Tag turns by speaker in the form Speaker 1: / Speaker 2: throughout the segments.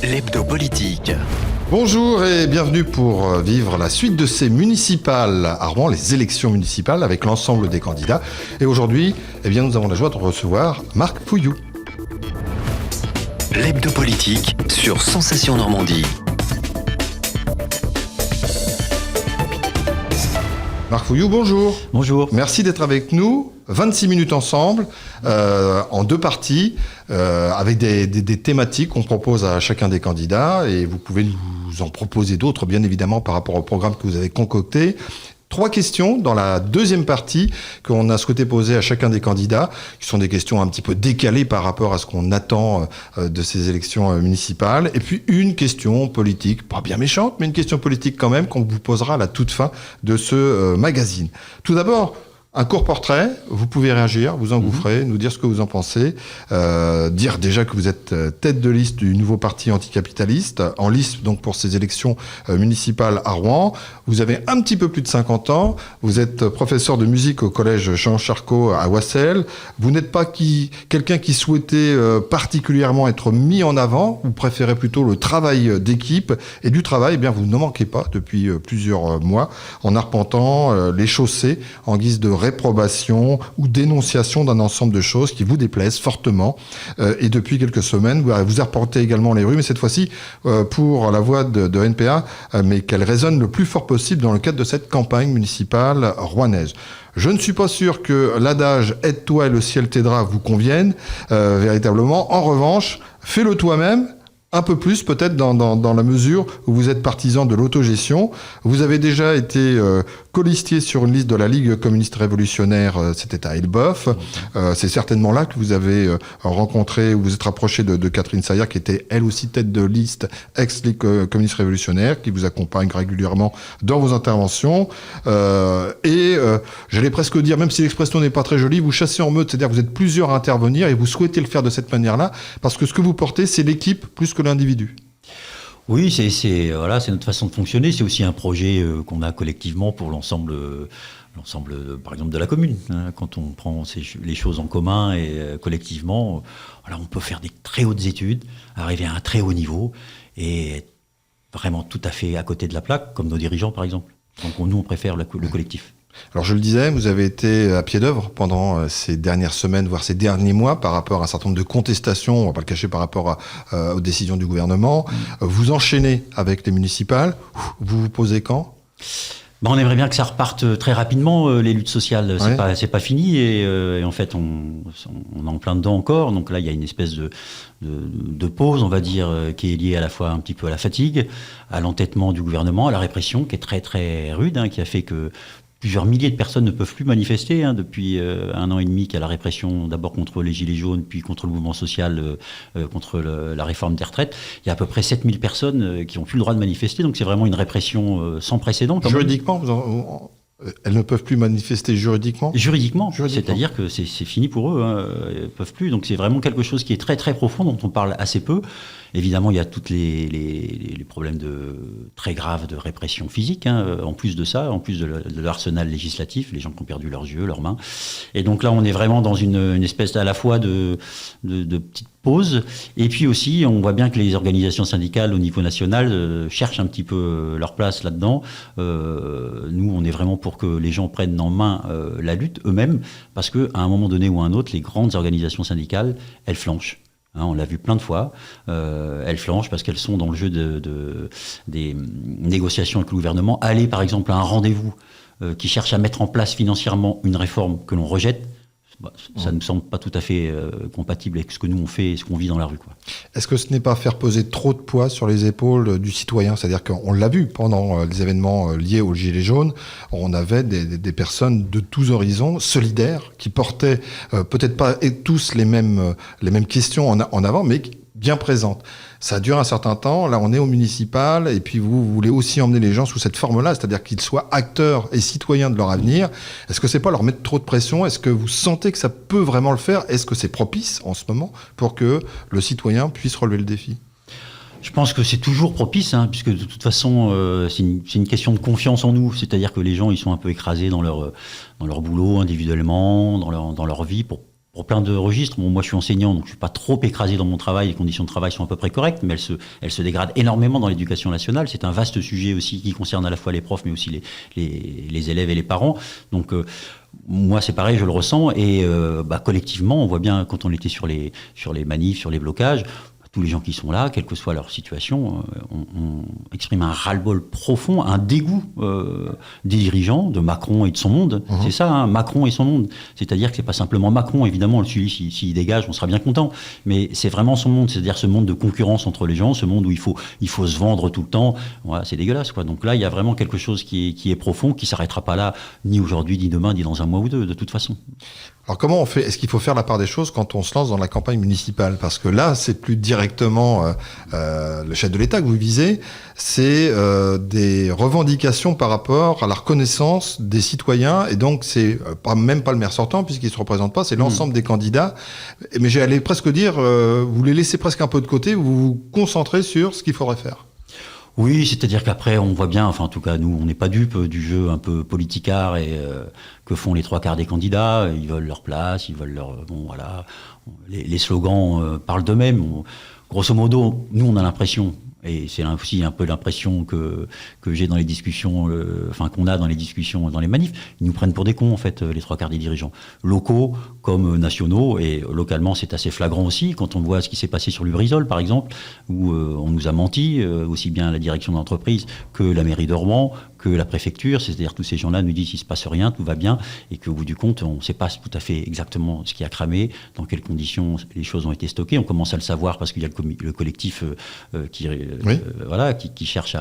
Speaker 1: l'hebdo politique.
Speaker 2: Bonjour et bienvenue pour vivre la suite de ces municipales à Rouen, les élections municipales avec l'ensemble des candidats. Et aujourd'hui, nous avons la joie de recevoir Marc Pouillou.
Speaker 1: L'hebdo politique sur Sensation Normandie.
Speaker 2: Marc Pouillou, bonjour.
Speaker 3: Bonjour.
Speaker 2: Merci d'être avec nous. 26 minutes ensemble, en deux parties, avec des thématiques qu'on propose à chacun des candidats. Et vous pouvez nous en proposer d'autres, bien évidemment, par rapport au programme que vous avez concocté. 3 questions dans la deuxième partie qu'on a souhaité poser à chacun des candidats, qui sont des questions un petit peu décalées par rapport à ce qu'on attend de ces élections municipales. Et puis une question politique, pas bien méchante, mais une question politique quand même, qu'on vous posera à la toute fin de ce magazine. Tout d'abord, un court portrait, vous pouvez réagir, vous engouffrer, nous dire ce que vous en pensez, dire déjà que vous êtes tête de liste du nouveau parti anticapitaliste, en lice donc pour ces élections municipales à Rouen. Vous avez un petit peu plus de 50 ans, vous êtes professeur de musique au collège Jean Charcot à Oissel. Vous n'êtes pas quelqu'un qui souhaitait particulièrement être mis en avant, vous préférez plutôt le travail d'équipe. Et du travail, vous ne manquez pas depuis plusieurs mois en arpentant les chaussées en guise de réprobation ou dénonciation d'un ensemble de choses qui vous déplaisent fortement. Et depuis quelques semaines, vous arpentez également les rues, mais cette fois-ci pour la voix de NPA, mais qu'elle résonne le plus fort possible dans le cadre de cette campagne municipale rouennaise. Je ne suis pas sûr que l'adage « aide-toi et le ciel t'aidera » vous convienne véritablement. En revanche, fais-le toi-même. Un peu plus peut-être dans la mesure où vous êtes partisan de l'autogestion. Vous avez déjà été colistier sur une liste de la Ligue communiste révolutionnaire, c'était à Elbeuf. C'est certainement là que vous avez rencontré ou vous êtes rapproché de Catherine Saillard, qui était elle aussi tête de liste ex-Ligue communiste révolutionnaire, qui vous accompagne régulièrement dans vos interventions. J'allais presque dire, même si l'expression n'est pas très jolie, vous chassez en meute, c'est-à-dire que vous êtes plusieurs à intervenir et vous souhaitez le faire de cette manière-là, parce que ce que vous portez, c'est l'équipe plus que l'individu.
Speaker 3: Oui, c'est notre façon de fonctionner. C'est aussi un projet qu'on a collectivement pour l'ensemble, par exemple, de la commune. Quand on prend les choses en commun et collectivement, on peut faire des très hautes études, arriver à un très haut niveau et être vraiment tout à fait à côté de la plaque, comme nos dirigeants, par exemple. Donc nous, on préfère le collectif.
Speaker 2: Alors je le disais, vous avez été à pied d'œuvre pendant ces dernières semaines, voire ces derniers mois, par rapport à un certain nombre de contestations, on ne va pas le cacher, par rapport aux décisions du gouvernement. Vous enchaînez avec les municipales. Vous vous posez quand ?
Speaker 3: On aimerait bien que ça reparte très rapidement, les luttes sociales. C'est pas fini et en fait on est en plein dedans encore. Donc là il y a une espèce de pause, on va dire, qui est liée à la fois un petit peu à la fatigue, à l'entêtement du gouvernement, à la répression qui est très très rude, qui a fait que plusieurs milliers de personnes ne peuvent plus manifester depuis 1 an et demi qu'il y a la répression, d'abord contre les Gilets jaunes, puis contre le mouvement social, contre la réforme des retraites. Il y a à peu près 7000 personnes qui n'ont plus le droit de manifester, donc c'est vraiment une répression sans précédent.
Speaker 2: Juridiquement, elles ne peuvent plus manifester juridiquement ?
Speaker 3: Juridiquement, c'est-à-dire que c'est fini pour eux, ils ne peuvent plus. Donc c'est vraiment quelque chose qui est très très profond, dont on parle assez peu. Évidemment, il y a tous les problèmes très graves de répression physique, en plus de ça, en plus de l'arsenal législatif, les gens qui ont perdu leurs yeux, leurs mains. Et donc là, on est vraiment dans une espèce à la fois de petite pause, et puis aussi, on voit bien que les organisations syndicales au niveau national cherchent un petit peu leur place là-dedans. Nous, on est vraiment pour que les gens prennent en main la lutte eux-mêmes, parce qu'à un moment donné ou à un autre, les grandes organisations syndicales, elles flanchent. On l'a vu plein de fois. Elles flanchent parce qu'elles sont dans le jeu des négociations avec le gouvernement. Aller, par exemple, à un rendez-vous qui cherche à mettre en place financièrement une réforme que l'on rejette, ça ne nous semble pas tout à fait compatible avec ce que nous on fait et ce qu'on vit dans la rue, quoi.
Speaker 2: Est-ce que ce n'est pas faire peser trop de poids sur les épaules du citoyen ? C'est-à-dire qu'on l'a vu pendant les événements liés aux Gilets jaunes, on avait des personnes de tous horizons, solidaires, qui portaient peut-être pas tous les mêmes questions en avant, mais bien présentes. Ça dure un certain temps, là on est au municipal, et puis vous voulez aussi emmener les gens sous cette forme-là, c'est-à-dire qu'ils soient acteurs et citoyens de leur avenir. Est-ce que c'est pas leur mettre trop de pression ? Est-ce que vous sentez que ça peut vraiment le faire ? Est-ce que c'est propice en ce moment pour que le citoyen puisse relever le défi ?
Speaker 3: Je pense que c'est toujours propice, puisque de toute façon, c'est une question de confiance en nous. C'est-à-dire que les gens, ils sont un peu écrasés dans leur boulot individuellement, dans leur vie, pour pour plein de registres. Bon, moi, je suis enseignant, donc je suis pas trop écrasé dans mon travail. Les conditions de travail sont à peu près correctes, mais elles se dégradent énormément dans l'éducation nationale. C'est un vaste sujet aussi qui concerne à la fois les profs, mais aussi les élèves et les parents. Donc, moi, c'est pareil, je le ressens. Et collectivement, on voit bien quand on était sur les manifs, sur les blocages, tous les gens qui sont là, quelle que soit leur situation, on exprime un ras-le-bol profond, un dégoût des dirigeants, de Macron et de son monde. Mmh. C'est ça, hein, Macron et son monde. C'est-à-dire que c'est pas simplement Macron, évidemment, s'il dégage, on sera bien content. Mais c'est vraiment son monde, c'est-à-dire ce monde de concurrence entre les gens, ce monde où il faut se vendre tout le temps. Voilà, c'est dégueulasse, quoi. Donc là, il y a vraiment quelque chose qui est profond, qui s'arrêtera pas là, ni aujourd'hui, ni demain, ni dans un mois ou deux, de toute façon.
Speaker 2: Alors comment on fait ? Est-ce qu'il faut faire la part des choses quand on se lance dans la campagne municipale ? Parce que là, c'est plus directement le chef de l'État que vous visez, c'est des revendications par rapport à la reconnaissance des citoyens, et donc c'est même pas le maire sortant, puisqu'il ne se représente pas, c'est l'ensemble des candidats. Mais j'allais presque dire, vous les laissez presque un peu de côté, vous vous concentrez sur ce qu'il faudrait faire.
Speaker 3: Oui, c'est-à-dire qu'après, on voit bien, enfin en tout cas nous, on n'est pas dupes du jeu un peu politicard et que font les 3/4 des candidats. Ils veulent leur place, ils veulent leur... Bon voilà, les slogans parlent d'eux-mêmes. Grosso modo, nous on a l'impression, et c'est aussi un peu l'impression que j'ai dans les discussions, qu'on a dans les discussions, dans les manifs, ils nous prennent pour des cons en fait, les 3/4 des dirigeants, locaux comme nationaux, et localement c'est assez flagrant aussi, quand on voit ce qui s'est passé sur Lubrizol par exemple, où on nous a menti, aussi bien la direction de l'entreprise que la mairie de Rouen, que la préfecture, c'est-à-dire tous ces gens-là nous disent il se passe rien, tout va bien, et qu'au bout du compte, on ne sait pas tout à fait exactement ce qui a cramé, dans quelles conditions les choses ont été stockées. On commence à le savoir parce qu'il y a le collectif qui cherche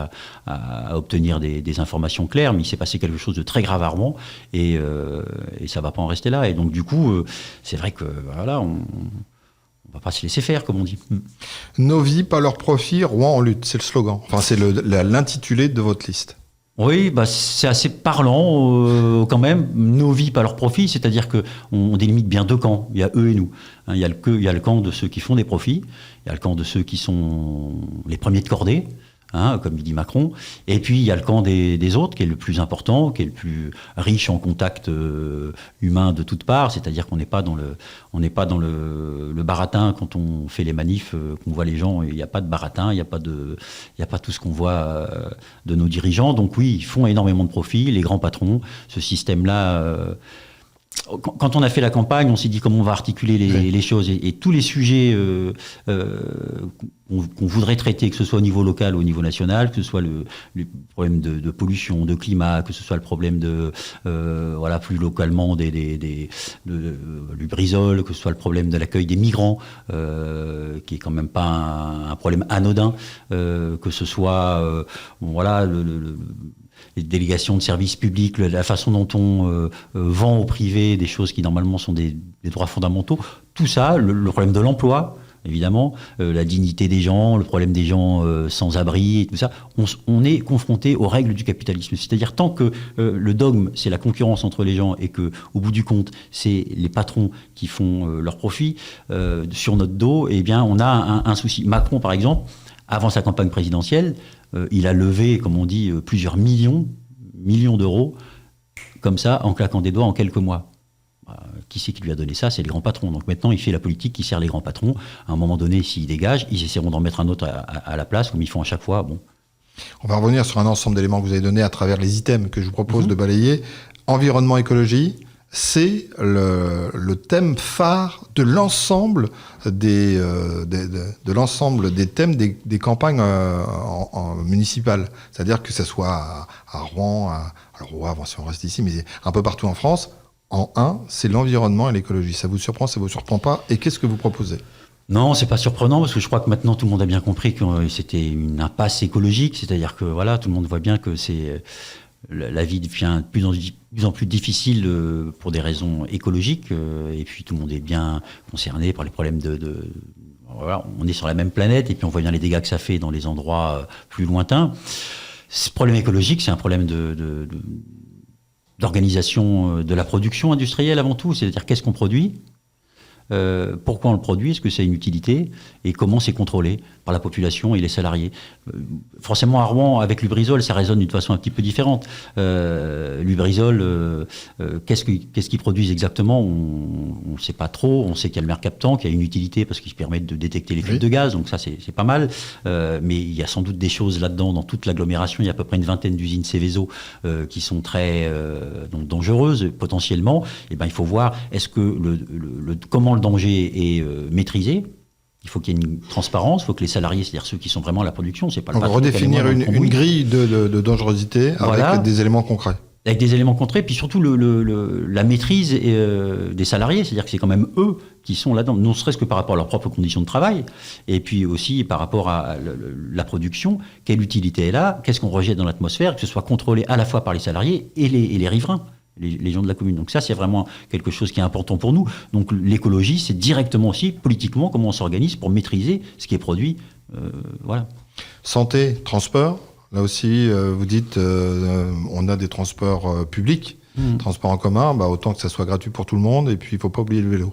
Speaker 3: à obtenir des informations claires, mais il s'est passé quelque chose de très grave à Rouen, et ça ne va pas en rester là. Et donc du coup, c'est vrai que voilà, on va pas se laisser faire, comme on dit.
Speaker 2: Nos vies, pas leur profit, Rouen en lutte, c'est le slogan. Enfin, c'est l'intitulé de votre liste.
Speaker 3: Oui, c'est assez parlant quand même. Nos vies, pas leur profit, c'est-à-dire qu'on délimite bien deux camps. Il y a eux et nous. Il y a le camp de ceux qui font des profits, il y a le camp de ceux qui sont les premiers de cordée, comme il dit Macron, et puis il y a le camp des autres, qui est le plus important, qui est le plus riche en contacts humains de toutes parts, c'est-à-dire qu'on n'est pas dans le baratin quand on fait les manifs, qu'on voit les gens, il n'y a pas de baratin, il n'y a pas tout ce qu'on voit de nos dirigeants. Donc oui, ils font énormément de profits, les grands patrons, ce système-là... Quand on a fait la campagne, on s'est dit comment on va articuler les choses, et tous les sujets qu'on voudrait traiter, que ce soit au niveau local ou au niveau national, que ce soit le problème de pollution, de climat, que ce soit le problème plus localement du Lubrizol, que ce soit le problème de l'accueil des migrants, qui est quand même pas un problème anodin, que ce soit les délégations de services publics, la façon dont on vend au privé des choses qui normalement sont des droits fondamentaux, tout ça, le problème de l'emploi, évidemment, la dignité des gens, le problème des gens sans abri, et tout ça, on est confronté aux règles du capitalisme. C'est-à-dire tant que le dogme, c'est la concurrence entre les gens, et que au bout du compte, c'est les patrons qui font leur profit sur notre dos, eh bien on a un souci. Macron, par exemple, avant sa campagne présidentielle, il a levé, comme on dit, plusieurs millions d'euros, comme ça, en claquant des doigts en quelques mois. Qui c'est qui lui a donné ça ? C'est les grands patrons. Donc maintenant, il fait la politique qui sert les grands patrons. À un moment donné, s'ils dégagent, ils essaieront d'en mettre un autre à la place, comme ils font à chaque fois. Bon.
Speaker 2: On va revenir sur un ensemble d'éléments que vous avez donnés à travers les items que je vous propose de balayer. Environnement, écologie, c'est le thème phare de l'ensemble des thèmes des campagnes municipales. C'est-à-dire que ce soit à Rouen, si on reste ici, mais un peu partout en France. En un, c'est l'environnement et l'écologie. Ça vous surprend, ça vous surprend pas ? Et qu'est-ce que vous proposez ?
Speaker 3: Non, c'est pas surprenant, parce que je crois que maintenant tout le monde a bien compris que c'était une impasse écologique. C'est-à-dire que voilà, tout le monde voit bien que la vie devient de plus en plus difficile pour des raisons écologiques, et puis tout le monde est bien concerné par les problèmes voilà, on est sur la même planète, et puis on voit bien les dégâts que ça fait dans les endroits plus lointains. Ce problème écologique, c'est un problème d'organisation de la production industrielle avant tout, c'est-à-dire qu'est-ce qu'on produit, pourquoi on le produit, est-ce que c'est une utilité, et comment c'est contrôlé par la population et les salariés. Forcément, à Rouen, avec Lubrizol, ça résonne d'une façon un petit peu différente. Lubrizol, qu'est-ce qu'ils produisent exactement? On ne sait pas trop. On sait qu'il y a le mercaptan, qui a une utilité parce qu'il permet de détecter les fuites de gaz, donc ça, c'est pas mal. Mais il y a sans doute des choses là-dedans, dans toute l'agglomération. Il y a à peu près une vingtaine d'usines Céveso qui sont très donc dangereuses, potentiellement. Et ben, il faut voir, est-ce que comment le danger est maîtrisé? Il faut qu'il y ait une transparence, il faut que les salariés, c'est-à-dire ceux qui sont vraiment à la production, c'est pas le
Speaker 2: On va redéfinir une grille de dangerosité avec des éléments concrets.
Speaker 3: Avec des éléments concrets, puis surtout la maîtrise des salariés, c'est-à-dire que c'est quand même eux qui sont là-dedans, non serait-ce que par rapport à leurs propres conditions de travail, et puis aussi par rapport à la production, quelle utilité est là, qu'est-ce qu'on rejette dans l'atmosphère, que ce soit contrôlé à la fois par les salariés et les riverains. Les gens de la commune. Donc ça, c'est vraiment quelque chose qui est important pour nous. Donc l'écologie, c'est directement aussi, politiquement, comment on s'organise pour maîtriser ce qui est produit. Voilà.
Speaker 2: Santé, transport. Là aussi, vous dites, on a des transports publics, transports en commun, autant que ça soit gratuit pour tout le monde. Et puis, il ne faut pas oublier le vélo.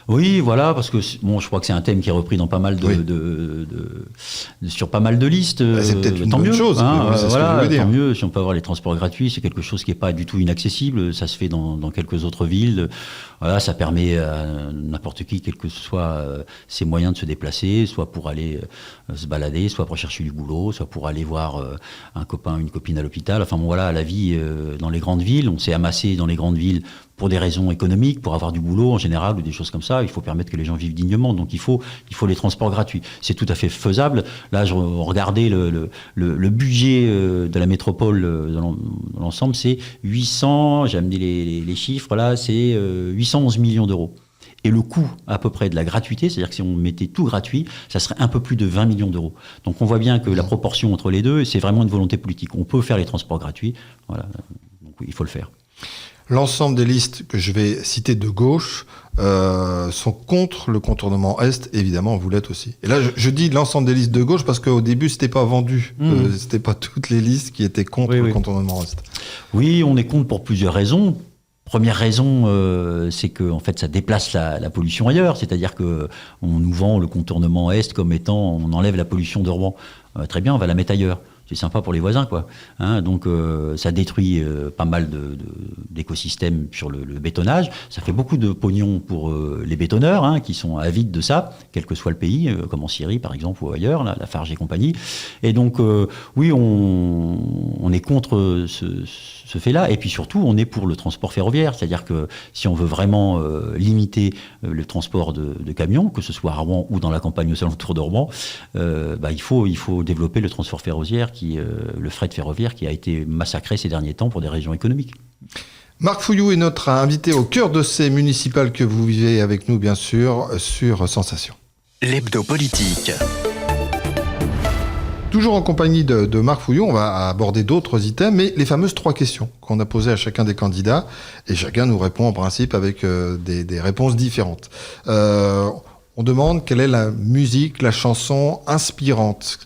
Speaker 3: Oui, voilà, parce que bon, je crois que c'est un thème qui est repris dans pas mal sur pas mal de listes.
Speaker 2: C'est peut-être une
Speaker 3: tant
Speaker 2: bonne
Speaker 3: mieux,
Speaker 2: chose.
Speaker 3: Hein,
Speaker 2: c'est ce que je veux dire.
Speaker 3: Tant mieux. Si on peut avoir les transports gratuits, c'est quelque chose qui n'est pas du tout inaccessible. Ça se fait dans quelques autres villes. Voilà, ça permet à n'importe qui, quels que soient ses moyens de se déplacer, soit pour aller se balader, soit pour chercher du boulot, soit pour aller voir un copain, une copine à l'hôpital. Enfin bon, voilà, la vie dans les grandes villes, on s'est amassé dans les grandes villes pour des raisons économiques, pour avoir du boulot en général ou des choses comme ça. Il faut permettre que les gens vivent dignement. Donc il faut les transports gratuits. C'est tout à fait faisable. Là, je regardais le budget de la métropole dans l'ensemble, c'est 800, j'ai amené les chiffres là, c'est 811 millions d'euros. Et le coût à peu près de la gratuité, c'est-à-dire que si on mettait tout gratuit, ça serait un peu plus de 20 millions d'euros. Donc on voit bien que la proportion entre les deux, c'est vraiment une volonté politique. On peut faire les transports gratuits, voilà. Donc il faut le faire.
Speaker 2: L'ensemble des listes que je vais citer de gauche sont contre le contournement Est, évidemment, vous l'êtes aussi. Et là, je dis l'ensemble des listes de gauche parce qu'au début, c'était pas vendu. C'était pas toutes les listes qui étaient contre le contournement Est.
Speaker 3: Oui, on est contre pour plusieurs raisons. Première raison, c'est que en fait, ça déplace la pollution ailleurs. C'est-à-dire que on nous vend le contournement Est comme étant, on enlève la pollution de Rouen. Très bien, on va la mettre ailleurs. C'est sympa pour les voisins, quoi. Hein, donc ça détruit pas mal d'écosystèmes sur le bétonnage. Ça fait beaucoup de pognon pour les bétonneurs, hein, qui sont avides de ça, quel que soit le pays, comme en Syrie par exemple ou ailleurs, la Lafarge et compagnie. Et donc oui, on est contre ce fait-là. Et puis surtout, on est pour le transport ferroviaire, c'est-à-dire que si on veut vraiment limiter le transport de camions, que ce soit à Rouen ou dans la campagne aux alentours de Rouen, il faut développer le transport ferroviaire. Le fret ferroviaire qui a été massacré ces derniers temps pour des raisons économiques.
Speaker 2: Marc Fouilloux est notre invité au cœur de ces municipales que vous vivez avec nous, bien sûr, sur Sensation.
Speaker 1: L'hebdo politique.
Speaker 2: Toujours en compagnie de Marc Fouilloux, on va aborder d'autres items, mais les fameuses 3 questions qu'on a posées à chacun des candidats, et chacun nous répond en principe avec des réponses différentes. On demande quelle est la musique, la chanson inspirante.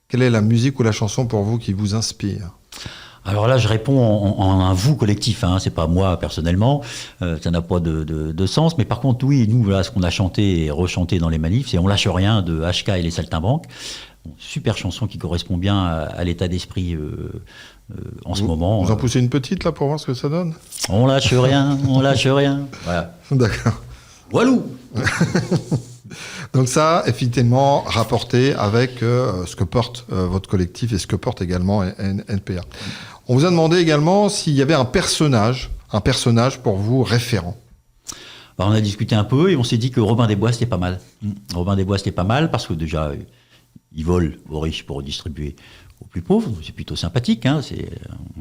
Speaker 2: Quelle est la musique ou la chanson pour vous qui vous inspire ?
Speaker 3: Alors là, je réponds en un vous collectif, hein, c'est pas moi personnellement, ça n'a pas de sens. Mais par contre, oui, nous, voilà, ce qu'on a chanté et rechanté dans les manifs, c'est On lâche rien de HK et les Saltimbanques. Bon, super chanson qui correspond bien à l'état d'esprit en ce moment.
Speaker 2: Vous en poussez une petite là pour voir ce que ça donne ?
Speaker 3: On lâche rien, on lâche rien. Voilà.
Speaker 2: D'accord.
Speaker 3: Walou.
Speaker 2: Donc ça, effectivement, rapporté avec ce que porte votre collectif et ce que porte également NPA. On vous a demandé également s'il y avait un personnage pour vous référent.
Speaker 3: On a discuté un peu et on s'est dit que Robin des Bois, c'était pas mal. Robin des Bois, c'était pas mal parce que déjà, il vole aux riches pour redistribuer aux plus pauvres. C'est plutôt sympathique. Hein.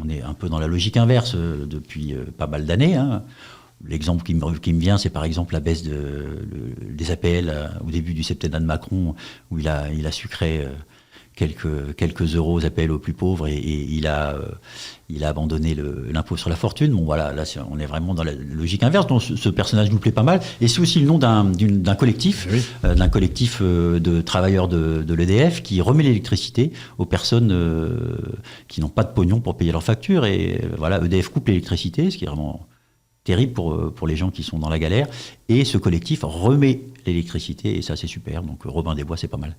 Speaker 3: On est un peu dans la logique inverse depuis pas mal d'années. Hein. L'exemple qui me vient, c'est par exemple la baisse des APL au début du septennat de Macron, où il a sucré quelques euros aux APL aux plus pauvres et il a abandonné l'impôt sur la fortune. Bon voilà, là on est vraiment dans la logique inverse. Donc ce personnage nous plaît pas mal. Et c'est aussi le nom d'un collectif, de travailleurs de l'EDF qui remet l'électricité aux personnes qui n'ont pas de pognon pour payer leurs factures. Et voilà, EDF coupe l'électricité, ce qui est vraiment terrible pour les gens qui sont dans la galère. Et ce collectif remet l'électricité, et ça c'est super. Donc Robin des Bois, c'est pas mal.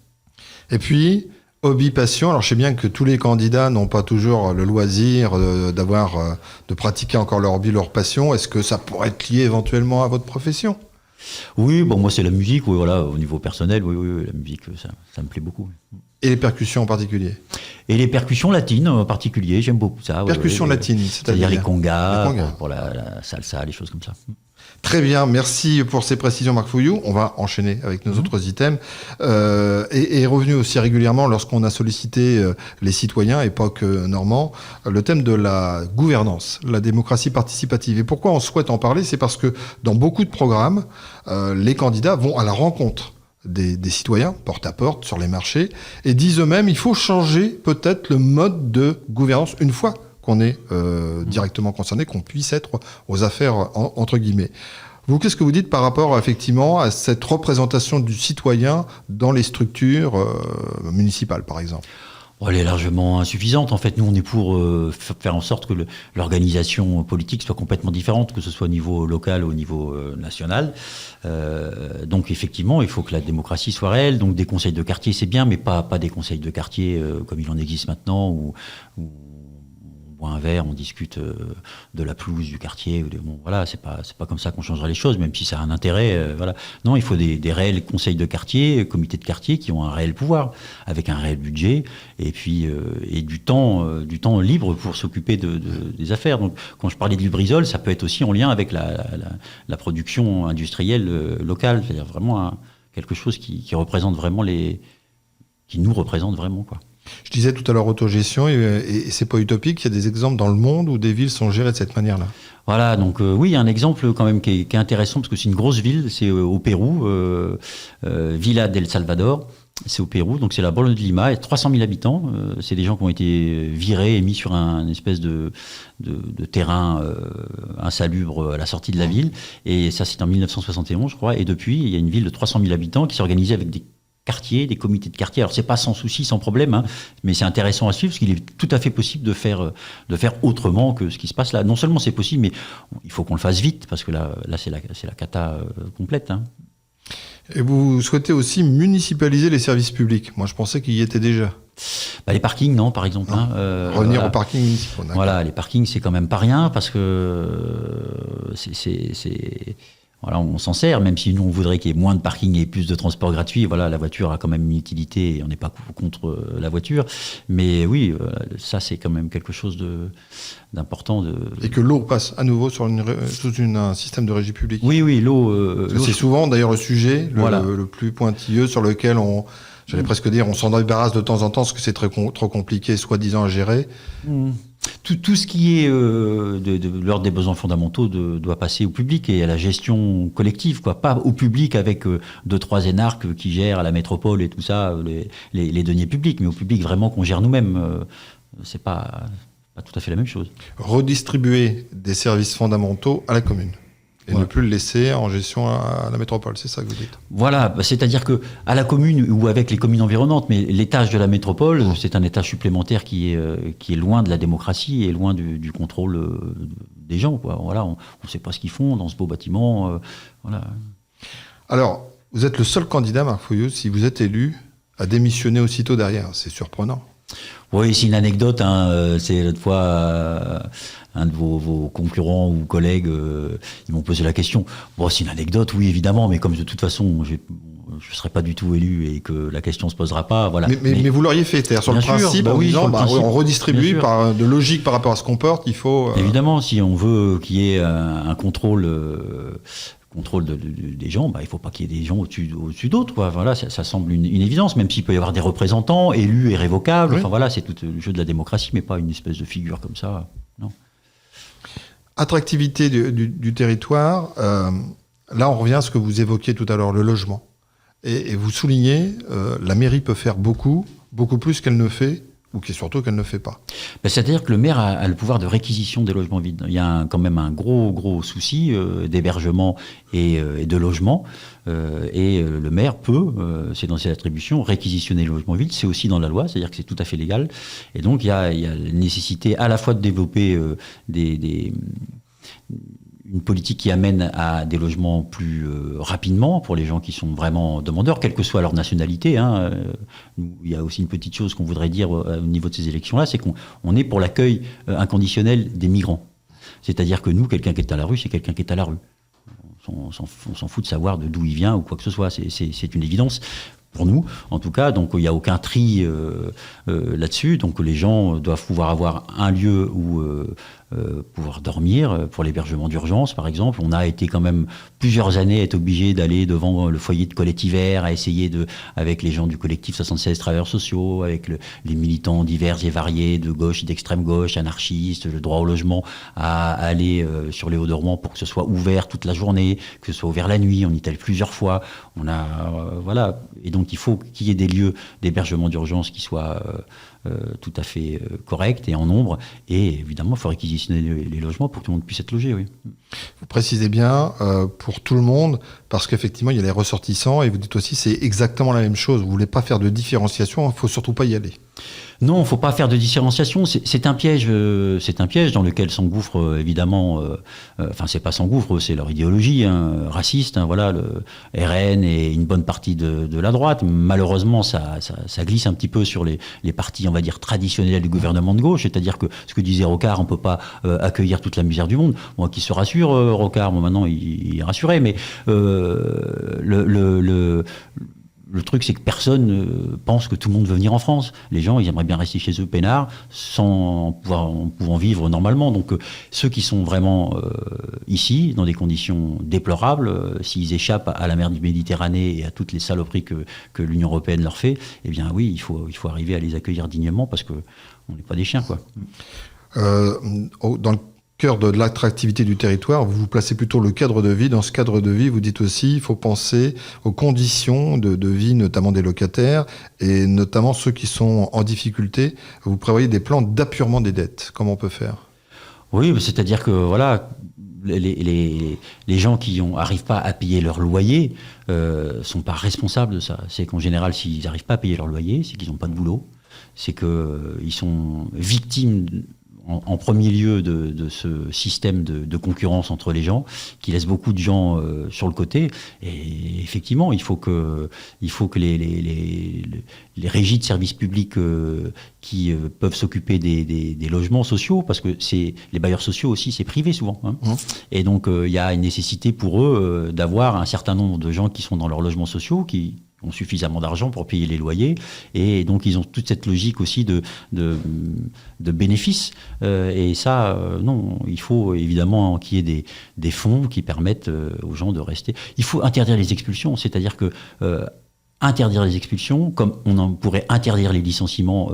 Speaker 2: Et puis, hobby, passion. Alors je sais bien que tous les candidats n'ont pas toujours le loisir de pratiquer encore leur hobby, leur passion. Est-ce que ça pourrait être lié éventuellement à votre profession ?
Speaker 3: Oui, bon, moi c'est la musique, oui, voilà, au niveau personnel, oui, la musique, ça me plaît beaucoup.
Speaker 2: Et les percussions en particulier ?
Speaker 3: Et les percussions latines en particulier, j'aime beaucoup ça.
Speaker 2: Percussions latines,
Speaker 3: c'est-à-dire les congas, pour la salsa, les choses comme ça.
Speaker 2: Très bien, merci pour ces précisions Marc Fouillou. On va enchaîner avec nos autres items. Et revenu aussi régulièrement lorsqu'on a sollicité les citoyens, époque Normand, le thème de la gouvernance, la démocratie participative. Et pourquoi on souhaite en parler ? C'est parce que dans beaucoup de programmes, les candidats vont à la rencontre des citoyens, porte à porte, sur les marchés, et disent eux-mêmes, il faut changer peut-être le mode de gouvernance une fois qu'on est directement concerné, qu'on puisse être aux affaires, entre guillemets. Vous, qu'est-ce que vous dites par rapport, effectivement, à cette représentation du citoyen dans les structures municipales, par exemple ?
Speaker 3: Elle est largement insuffisante. En fait, nous, on est pour faire en sorte que l'organisation politique soit complètement différente, que ce soit au niveau local ou au niveau national. Donc, effectivement, il faut que la démocratie soit réelle. Donc, des conseils de quartier, c'est bien, mais pas des conseils de quartier comme il en existe maintenant, où on boit un verre, on discute de la pelouse du quartier. Bon, voilà, c'est pas comme ça qu'on changera les choses, même si ça a un intérêt. Voilà. Non, il faut des réels conseils de quartier, comités de quartier qui ont un réel pouvoir, avec un réel budget, et puis et du temps libre pour s'occuper des affaires. Donc, quand je parlais de Lubrizol, ça peut être aussi en lien avec la production industrielle locale, c'est-à-dire vraiment quelque chose qui représente vraiment qui nous représente vraiment, quoi.
Speaker 2: Je disais tout à l'heure autogestion, et c'est pas utopique, il y a des exemples dans le monde où des villes sont gérées de cette manière-là.
Speaker 3: Voilà, donc oui, il y a un exemple quand même qui est intéressant, parce que c'est une grosse ville, c'est au Pérou, Villa del Salvador, c'est au Pérou, donc c'est la banlieue de Lima, il y a 300 000 habitants, c'est des gens qui ont été virés et mis sur un espèce de terrain insalubre à la sortie de la ville, et ça c'est en 1971 je crois, et depuis il y a une ville de 300 000 habitants qui s'est organisée avec des quartiers, des comités de quartier. Alors c'est pas sans souci, sans problème, hein, mais c'est intéressant à suivre parce qu'il est tout à fait possible de faire autrement que ce qui se passe là. Non seulement c'est possible, mais il faut qu'on le fasse vite parce que là c'est la cata complète. Hein.
Speaker 2: Et vous souhaitez aussi municipaliser les services publics. Moi je pensais qu'il y était déjà.
Speaker 3: Les parkings, non, par exemple. Hein,
Speaker 2: revenir aux parkings municipaux.
Speaker 3: Voilà, les parkings c'est quand même pas rien parce que voilà, on s'en sert, même si nous on voudrait qu'il y ait moins de parking et plus de transport gratuit. Voilà, la voiture a quand même une utilité et on n'est pas contre la voiture. Mais oui, ça c'est quand même quelque chose d'important.
Speaker 2: Et que l'eau passe à nouveau sous un système de régie publique.
Speaker 3: Oui, l'eau.
Speaker 2: C'est souvent d'ailleurs le sujet
Speaker 3: voilà.
Speaker 2: le plus pointilleux sur lequel j'allais presque dire, on s'en débarrasse de temps en temps parce que c'est trop compliqué, soi-disant, à gérer.
Speaker 3: Tout ce qui est de l'ordre des besoins fondamentaux doit passer au public et à la gestion collective, quoi. Pas au public avec 2-3 énarques qui gèrent à la métropole et tout ça, les deniers publics, mais au public vraiment qu'on gère nous-mêmes. C'est pas tout à fait la même chose.
Speaker 2: Redistribuer des services fondamentaux à la commune. Et ne plus le laisser en gestion à la métropole, c'est ça que vous dites ?
Speaker 3: Voilà, c'est-à-dire que à la commune ou avec les communes environnantes, mais l'étage de la métropole, c'est un étage supplémentaire qui est loin de la démocratie et loin du contrôle des gens, quoi. Voilà, on ne sait pas ce qu'ils font dans ce beau bâtiment. Voilà.
Speaker 2: Alors, vous êtes le seul candidat, Marc Fouillou, si vous êtes élu, à démissionner aussitôt derrière. C'est surprenant.
Speaker 3: Oui, c'est une anecdote. Hein, c'est l'autre fois, un de vos concurrents ou collègues, ils m'ont posé la question. Bon, c'est une anecdote, oui, évidemment, mais comme de toute façon, je ne serai pas du tout élu et que la question ne se posera pas, voilà.
Speaker 2: Mais vous l'auriez fait, c'est-à-dire sur le principe, en disant, on redistribue de logique par rapport à ce qu'on porte, il faut...
Speaker 3: Évidemment, si on veut qu'il y ait un contrôle des gens, il ne faut pas qu'il y ait des gens au-dessus d'autres, quoi. Voilà, ça semble une évidence, même s'il peut y avoir des représentants élus et révocables. Oui. Enfin voilà, c'est tout le jeu de la démocratie, mais pas une espèce de figure comme ça. Non.
Speaker 2: Attractivité du territoire. Là, on revient à ce que vous évoquiez tout à l'heure, le logement. Et vous soulignez, la mairie peut faire beaucoup plus qu'elle ne fait. Ou surtout qu'elle ne fait pas.
Speaker 3: C'est-à-dire que le maire a le pouvoir de réquisition des logements vides. Il y a quand même un gros souci d'hébergement et de logement. Et le maire peut, c'est dans ses attributions, réquisitionner les logements vides. C'est aussi dans la loi, c'est-à-dire que c'est tout à fait légal. Et donc il y a la nécessité à la fois de développer une politique qui amène à des logements plus rapidement pour les gens qui sont vraiment demandeurs, quelle que soit leur nationalité. Il y a aussi une petite chose qu'on voudrait dire au niveau de ces élections-là, c'est qu'on est pour l'accueil inconditionnel des migrants. C'est-à-dire que nous, quelqu'un qui est à la rue, c'est quelqu'un qui est à la rue. On s'en fout de savoir d'où il vient ou quoi que ce soit. C'est une évidence. Pour nous, en tout cas, donc il n'y a aucun tri là-dessus. Donc les gens doivent pouvoir avoir un lieu où pouvoir dormir. Pour l'hébergement d'urgence, par exemple, on a été quand même plusieurs années être obligé d'aller devant le foyer de Colette Hiver à essayer avec les gens du collectif 76 travailleurs sociaux, avec les militants divers et variés de gauche et d'extrême gauche, anarchistes, le droit au logement, à aller sur les Hauts-de-Rouen pour que ce soit ouvert toute la journée, que ce soit ouvert la nuit. On y est allé plusieurs fois. On a voilà. Et donc il faut qu'il y ait des lieux d'hébergement d'urgence qui soient tout à fait corrects et en nombre. Et évidemment, il faut réquisitionner les logements pour que tout le monde puisse être logé. Oui.
Speaker 2: Vous précisez bien pour tout le monde, parce qu'effectivement, il y a les ressortissants, et vous dites aussi c'est exactement la même chose. Vous ne voulez pas faire de différenciation, il ne faut surtout pas y aller.
Speaker 3: Non, il ne faut pas faire de différenciation. C'est un piège dans lequel s'engouffre évidemment. Enfin, c'est pas s'engouffre, c'est leur idéologie raciste. Voilà, le RN et une bonne partie de la droite. Malheureusement, ça glisse un petit peu sur les partis, on va dire traditionnels du gouvernement de gauche. C'est-à-dire que ce que disait Rocard, on peut pas accueillir toute la misère du monde. Moi, qui se rassure, Rocard. Bon, maintenant, il est rassuré, mais le truc, c'est que personne pense que tout le monde veut venir en France. Les gens, ils aimeraient bien rester chez eux peinards, en pouvant vivre normalement. Donc, ceux qui sont vraiment ici, dans des conditions déplorables, s'ils échappent à la mer du Méditerranée et à toutes les saloperies que l'Union européenne leur fait, eh bien oui, il faut arriver à les accueillir dignement parce qu'on n'est pas des chiens, quoi.
Speaker 2: Dans le cœur de l'attractivité du territoire, vous placez plutôt le cadre de vie. Dans ce cadre de vie, vous dites aussi il faut penser aux conditions de vie, notamment des locataires, et notamment ceux qui sont en difficulté. Vous prévoyez des plans d'appurement des dettes. Comment on peut faire ?
Speaker 3: Oui, c'est-à-dire que voilà, les gens qui n'arrivent pas à payer leur loyer sont pas responsables de ça. C'est qu'en général, s'ils n'arrivent pas à payer leur loyer, c'est qu'ils n'ont pas de boulot, c'est qu'ils sont victimes en premier lieu de ce système de concurrence entre les gens qui laisse beaucoup de gens sur le côté. Et effectivement, il faut que les régies de services publics qui peuvent s'occuper des logements sociaux, parce que les bailleurs sociaux aussi, c'est privé souvent. Et donc, il y a une nécessité pour eux d'avoir un certain nombre de gens qui sont dans leurs logements sociaux, qui ont suffisamment d'argent pour payer les loyers, et donc ils ont toute cette logique aussi de bénéfices. Et ça, non, il faut évidemment qu'il y ait des fonds qui permettent aux gens de rester. Il faut interdire les expulsions, c'est-à-dire que interdire les expulsions, comme on pourrait interdire les licenciements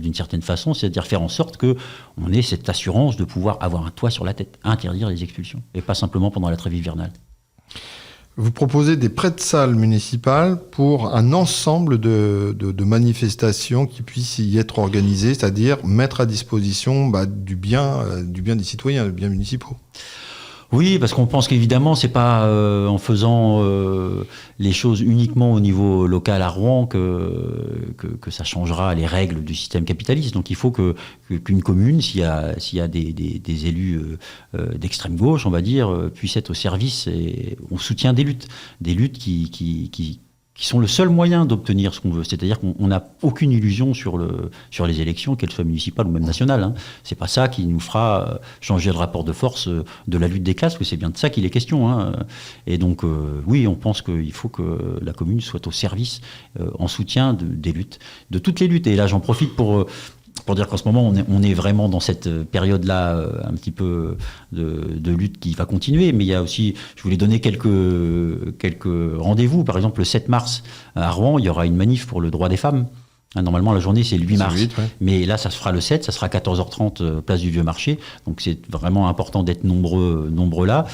Speaker 3: d'une certaine façon, c'est-à-dire faire en sorte qu'on ait cette assurance de pouvoir avoir un toit sur la tête, interdire les expulsions, et pas simplement pendant la trêve hivernale.
Speaker 2: Vous proposez des prêts de salles municipales pour un ensemble de manifestations qui puissent y être organisées, c'est-à-dire mettre à disposition du bien des citoyens, des biens municipaux.
Speaker 3: Oui, parce qu'on pense qu'évidemment, c'est pas en faisant les choses uniquement au niveau local à Rouen que ça changera les règles du système capitaliste. Donc il faut qu'une commune, s'il y a des élus d'extrême gauche, on va dire, puisse être au service et on soutient des luttes qui sont le seul moyen d'obtenir ce qu'on veut. C'est-à-dire qu'on n'a aucune illusion sur les élections, qu'elles soient municipales ou même nationales. C'est pas ça qui nous fera changer le rapport de force de la lutte des classes, parce que c'est bien de ça qu'il est question. Et donc, oui, on pense qu'il faut que la commune soit au service, en soutien des luttes, de toutes les luttes. Et là, j'en profite pour dire qu'en ce moment, on est vraiment dans cette période-là un petit peu de lutte qui va continuer. Mais il y a aussi, je voulais donner quelques rendez-vous. Par exemple, le 7 mars, à Rouen, il y aura une manif pour le droit des femmes. Normalement, la journée, c'est le 8 mars. Mais là, ça se fera le 7, ça sera 14h30, place du Vieux Marché. Donc, c'est vraiment important d'être nombreux là.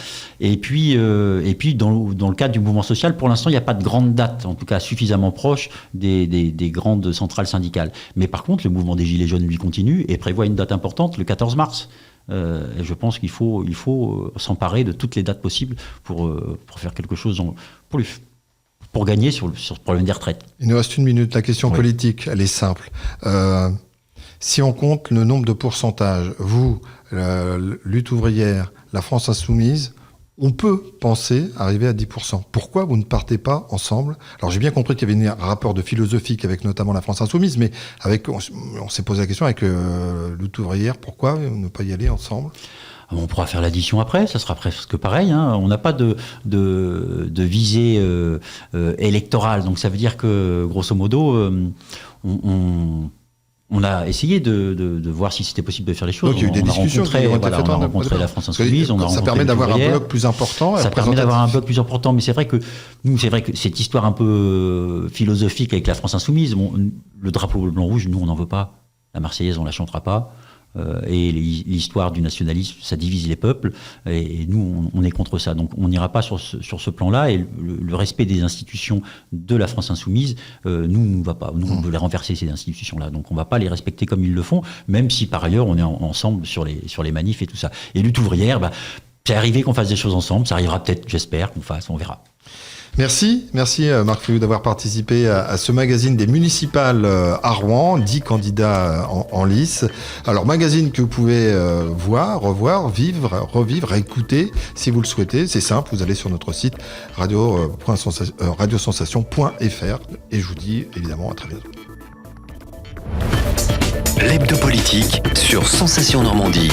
Speaker 3: Et puis dans le cadre du mouvement social, pour l'instant, il n'y a pas de grande date, en tout cas suffisamment proche des grandes centrales syndicales. Mais par contre, le mouvement des Gilets jaunes, lui, continue et prévoit une date importante, le 14 mars. Je pense qu'il faut s'emparer de toutes les dates possibles pour faire quelque chose pour gagner sur ce problème des retraites.
Speaker 2: Il nous reste 1 minute. La question politique, elle est simple. Si on compte le nombre de pourcentages, vous, Lutte ouvrière, la France insoumise, on peut penser arriver à 10%. Pourquoi vous ne partez pas ensemble? Alors j'ai bien compris qu'il y avait un rapport de philosophique avec notamment la France Insoumise, mais on s'est posé la question avec Lutte ouvrière, pourquoi ne pas y aller ensemble?
Speaker 3: On pourra faire l'addition après, ça sera presque pareil. On n'a pas de visée électorale, donc ça veut dire que, grosso modo, on a essayé de voir si c'était possible de faire les choses.
Speaker 2: Donc il y a eu des discussions
Speaker 3: on a rencontré la France Insoumise,
Speaker 2: ça permet d'avoir un bloc plus important.
Speaker 3: Ça permet d'avoir un bloc plus important, mais c'est vrai que cette histoire un peu philosophique avec la France Insoumise, le drapeau blanc-rouge, nous on n'en veut pas. La Marseillaise, on la chantera pas. Et l'histoire du nationalisme, ça divise les peuples, et nous, on est contre ça. Donc on n'ira pas sur ce plan-là, et le respect des institutions de la France Insoumise, nous va pas. Nous, on veut les renverser, ces institutions-là. Donc on va pas les respecter comme ils le font, même si par ailleurs, on est ensemble sur les manifs et tout ça. Et Lutte ouvrière, c'est arrivé qu'on fasse des choses ensemble, ça arrivera peut-être, j'espère, qu'on fasse, on verra.
Speaker 2: Merci Marc Fréhou d'avoir participé à ce magazine des municipales à Rouen, 10 candidats en lice. Alors magazine que vous pouvez voir, revoir, vivre, revivre, écouter si vous le souhaitez. C'est simple, vous allez sur notre site radiosensation.fr et je vous dis évidemment à très bientôt.
Speaker 1: L'hebdo politique sur Sensation Normandie.